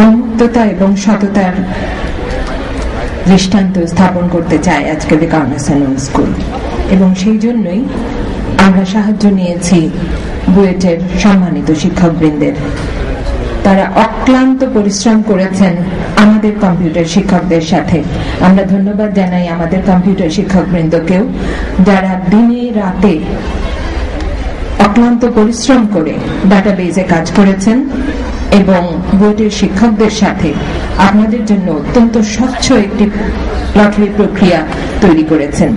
উন্মুক্ততা এবং সততার দৃষ্টান্ত স্থাপন করতে চায় আজকে দ্য কর্নারস্টোন স্কুল, এবং সেই জন্যই আমরা সাহায্য নিয়েছি বুয়েটের সম্মানিত শিক্ষকবৃন্দের। তারা অক্লান্ত পরিশ্রম করেছেন আমাদের কম্পিউটার শিক্ষকদের সাথে। আমরা ধন্যবাদ জানাই আমাদের কম্পিউটার শিক্ষকবৃন্দকেও, যারা দিনে রাতে অক্লান্ত পরিশ্রম করে ডাটাবেজে কাজ করেছেন এবং বুয়েটের শিক্ষকদের সাথে আপনাদের জন্য অত্যন্ত স্বচ্ছ একটি লটারি প্রক্রিয়া তৈরি করেছেন।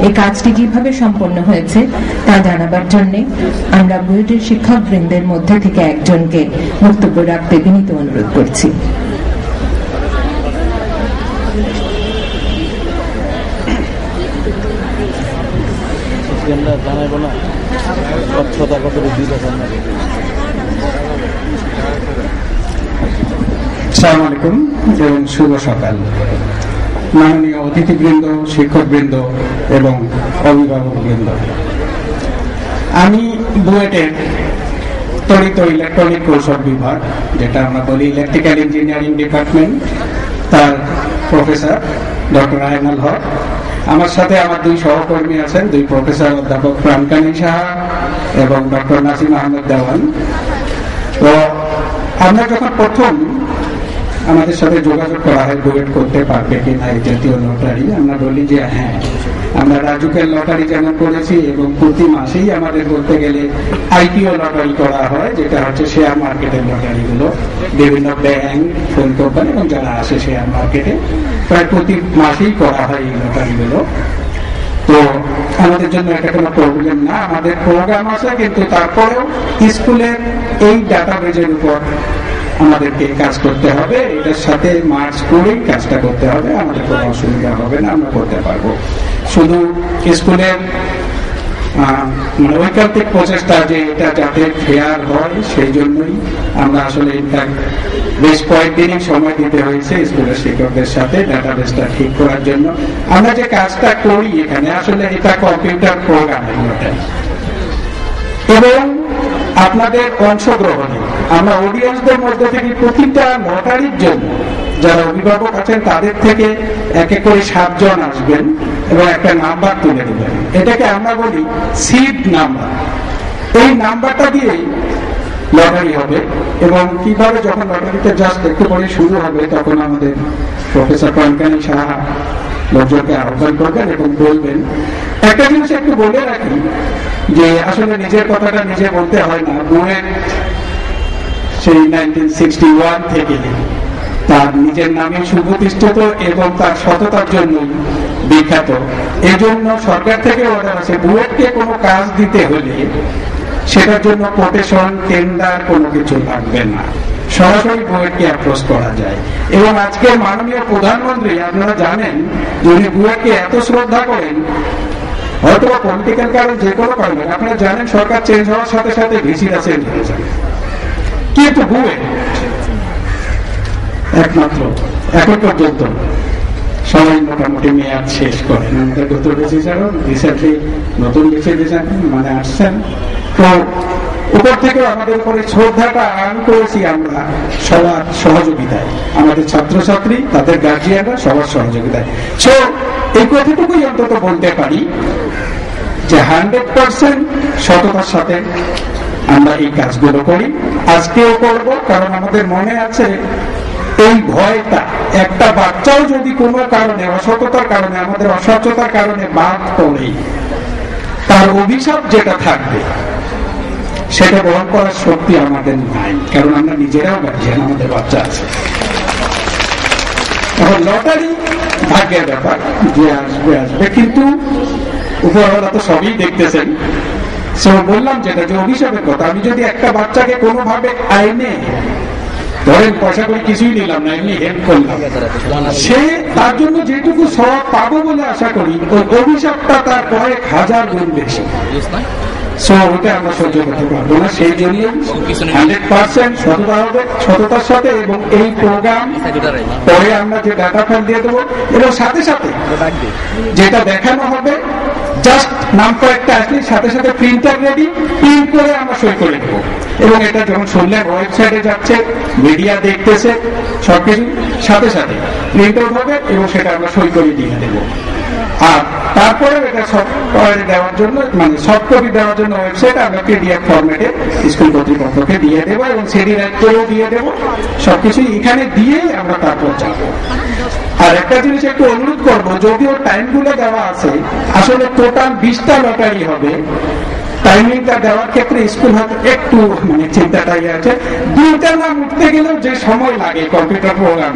এই কাজটি কিভাবে সম্পন্ন হয়েছে তা জানাবার জন্য আমরা বুয়েটের শিক্ষকবৃন্দের মধ্যে থেকে একজনকে বক্তব্য রাখতে বিনীত অনুরোধ করছি। আসসালামু আলাইকুম এবং শুভ সকাল। মাননীয় অতিথিবৃন্দ, শিক্ষকবৃন্দ এবং অভিভাবকবৃন্দ, আমি বুয়েটের তড়িৎ ইলেকট্রনিক কৌশল বিভাগ, যেটা আমরা বলি ইলেকট্রিক্যাল ইঞ্জিনিয়ারিং ডিপার্টমেন্ট, তার প্রফেসর ডক্টর আয়নাল হক। আমার সাথে আমার দুই সহকর্মী আছেন, দুই প্রফেসর অধ্যাপক প্রাণকানী সাহা এবং ডক্টর নাসিম আহমেদ দেওয়ান। তো আমরা যখন প্রথম আমাদের সাথে যোগাযোগ করা হয় বুয়েট করতে পারবে কিনা এই জাতীয় লটারি, আমরা বলি যে হ্যাঁ, আমরা রাজুকের লটারি যেমন করেছি এবং প্রতি মাসেই আমাদের বলতে গেলে আইপিও লটারি করা হয়, যেটা হচ্ছে শেয়ার মার্কেটের লটারিগুলো, বিভিন্ন ব্যাংক, ফোন কোম্পানি এবং যারা আসে শেয়ার মার্কেটে প্রায় প্রতি মাসেই করা হয় এই লটারিগুলো। তো আমাদের জন্য এটা কোনো প্রবলেম না, আমাদের প্রোগ্রাম আছে, কিন্তু তারপরেও স্কুলের এই ডাটাবেজের উপর আমাদেরকে কাজ করতে হবে, এটার সাথে মার্চ করেই কাজটা করতে হবে, আমাদের কোনো অসুবিধা হবে না, আমরা করতে পারবো। শুধু স্কুলের ঐকান্তিক প্রচেষ্টা যে এটা যাতে ফেয়ার হয়, সেই জন্যই আমরা আসলে বেশ কয়েকদিনই সময় দিতে হয়েছে স্কুলের শিক্ষকদের সাথে ডাটাবেসটা ঠিক করার জন্য। আমরা যে কাজটা করি এখানে আসলে এটা কম্পিউটার প্রোগ্রামের লটারি, এবং আপনাদের অংশগ্রহণে আমরা অডিয়েন্সদের মধ্যে থেকে প্রতিটা লটারির জন্য যারা অভিভাবক আছেন তাদের থেকে এক এক করে 7 জন আসবেন এবং একটা নাম্বার তুলে দেবেন। এটাকে আমরা বলি সিড নাম্বার। এই নাম্বারটা দিয়েই লটারি হবে, এবং কিভাবে যখন লটারিটা জাস্ট একটু পরে শুরু হবে তখন আমাদের প্রফেসর প্রাণকানী সাহা লোকজনকে আহ্বান করবেন এবং বলবেন। একটা জিনিস একটু বলে রাখি যে আসলে নিজের কথাটা নিজে বলতে হয় না, বুয়েট সেই 1961 থেকে তার নিজের নামে সুপ্রতিষ্ঠিত এবং তার সততার জন্য বিখ্যাত। এজন্য সরকার থেকে অর্ডার আছে বুয়েটকে কোনো কাজ দিতে হলে সেটার জন্য কোটেশন, টেন্ডার কোনো কিছু লাগবে না, সরাসরি বুয়েটকে অ্যাপ্রোচ করা যায়। এবং আজকে মাননীয় প্রধানমন্ত্রী, আপনারা জানেন, যিনি বুয়েটকে এত শ্রদ্ধা করেন, হয়তো পলিটিক্যাল কারণ যে কোনো কারণে, আপনারা জানেন সরকার চেঞ্জ হওয়ার সাথে সাথে ভিসিটা চেঞ্জ হয়ে যায়, কিন্তু বুয়েট একমাত্র এখন পর্যন্ত সবাই মোটামুটি মেয়াদ শেষ করেন। আমাদের গত ভিসি ছাড়াও রিসেন্টলি নতুন ভিসি মানে আসছেন, তো উপর থেকে আমাদের উপরে শ্রদ্ধাটা আর্ন করেছি আমরা সবার সহযোগিতায়, আমাদের ছাত্রছাত্রী, তাদের গার্জিয়ানরা সবার সহযোগিতায়। সো এই কথাটুকুই অন্তত বলতে পারি যে 100% সততার সাথে আমরা এই কাজগুলো করি, আজকেও করব, কারণ আমাদের মনে আছে এই ভয়টা একটা বাচ্চাও যদি কোনো কারণে, অসততার কারণে, আমাদের অস্বচ্ছতার কারণে বাদ পড়ে, তার অভিশাপ যেটা থাকবে সেটা গ্রহণ করার শক্তি আমাদের নাই, কারণ আমরা নিজেরাও গার্জিয়ান, আমাদের বাচ্চা আছে। এখন লটারি ভাগ্যের ব্যাপার, যে আসবে আসবে, কিন্তু উপরওয়ালা তো সবই দেখতেছেন। বললাম যেটা, যে অভিশাপের কথা, আমি যদি একটা বাচ্চাকে কোনোভাবে আইনে ধরেন পয়সা করে কিছুই নিলাম না, এমনি হেল্প করলাম, সে তার জন্য যেটুকু সব পাবো বলে আশা করি, ওই অভিশাপটা তার কয়েক হাজার গুণ বেশি। ওটা আমরা সহ্য করতে পারবো না, সেই জন্য 100% সততা হবে, সততার সাথে। এবং এই প্রোগ্রাম পরে আমরা যে ডাটা ফাইল দিয়ে দেবো, এবং সাথে সাথে যেটা দেখানো হবে, জাস্ট নাম কয়েকটা আসলে সাথে সাথে প্রিন্টার রেডি, প্রিন্ট করে আমরা সই করে দেবো। এবং এটা যখন শুনলেন ওয়েবসাইটে যাচ্ছে, মিডিয়া দেখতেছে, সবকিছু সাথে সাথে প্রিন্ট আউট হবে এবং সেটা আমরা সই করে দিয়ে দেবো। আর তারপরে এটা সফট দেওয়ার জন্য, মানে সফট কপি দেওয়ার জন্য ওয়েবসাইট আমরা পিডিএফ ফরম্যাটে স্কুল কর্তৃপক্ষকে দিয়ে দেবো এবং সেডি রাইটকেও দিয়ে দেবো। সবকিছু এখানে দিয়েই আমরা তারপর যাবো। আর একটা জিনিস একটু অনুরোধ করবো, যদিও টাইমগুলো দেওয়া আছে, আসলে টোটাল 20টা লটারি হবে। টাইমিংটা দেওয়ার ক্ষেত্রে স্কুল হয়তো একটু মানে চিন্তাটাই আছে, 2টা নাম উঠতে গেলেও যে সময় লাগে কম্পিউটার প্রোগ্রাম,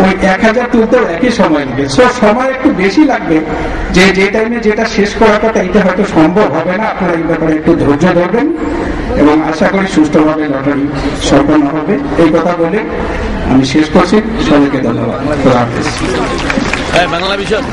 ওই 1000 তুলতেও একই সময় লাগে। সময় একটু বেশি লাগবে, যে টাইমে যেটা শেষ করার কথা এটা হয়তো সম্ভব হবে না। আপনারা এই ব্যাপারে একটু ধৈর্য ধরবেন এবং আশা করি সুষ্ঠুভাবে লটারি সম্পন্ন হবে। এই কথা বলে আমি শেষ করছি। সবাইকে ধন্যবাদ। বাংলা বিষয়